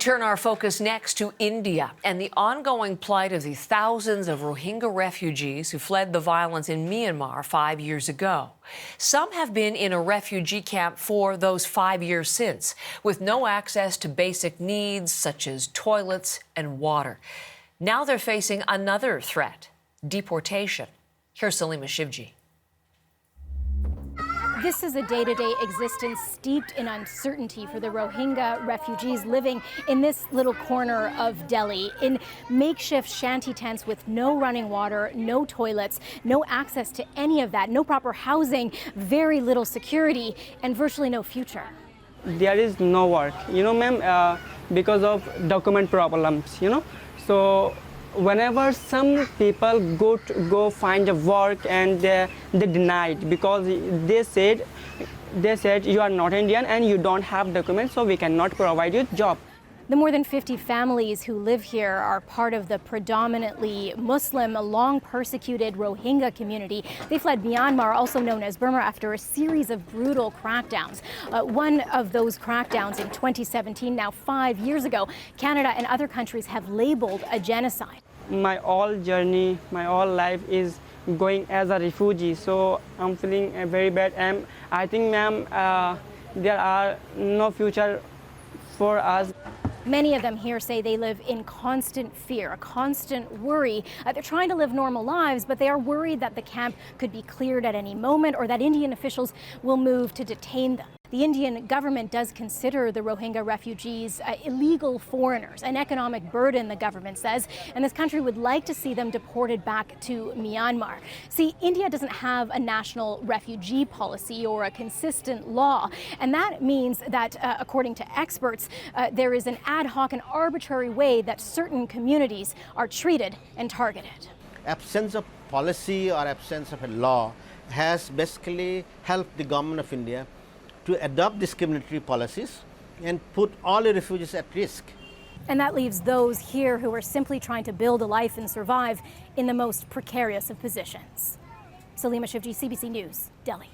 Turn our focus next to India and the ongoing plight of the thousands of Rohingya refugees who fled the violence in Myanmar 5 years ago. Some have been in a refugee camp for those 5 years since, with no access to basic needs such as toilets and water. Now they're facing another threat, deportation. Here's Salima Shivji. This is a day-to-day existence steeped in uncertainty for the Rohingya refugees living in this little corner of Delhi, in makeshift shanty tents with no running water, no toilets, no access to any of that, no proper housing, very little security, and virtually no future. There is no work, ma'am, because of document problems, So whenever some people go find a work and they denied because they said you are not Indian and you don't have documents, so we cannot provide you job. The more than 50 families who live here are part of the predominantly Muslim, long persecuted Rohingya community. They fled Myanmar, also known as Burma, after a series of brutal crackdowns. One of those crackdowns in 2017, now 5 years ago, Canada and other countries have labeled a genocide. My whole journey, my whole life is going as a refugee, so I'm feeling very bad. And I think, ma'am, there are no future for us. Many of them here say they live in constant fear, a constant worry. They're trying to live normal lives, but they are worried that the camp could be cleared at any moment or that Indian officials will move to detain them. The Indian government does consider the Rohingya refugees illegal foreigners, an economic burden, the government says, and this country would like to see them deported back to Myanmar. See, India doesn't have a national refugee policy or a consistent law, and that means that, according to experts, there is an ad hoc and arbitrary way that certain communities are treated and targeted. Absence of policy or absence of a law has basically helped the government of India to adopt discriminatory policies and put all the refugees at risk. And that leaves those here who are simply trying to build a life and survive in the most precarious of positions. Salima Shivji, CBC News, Delhi.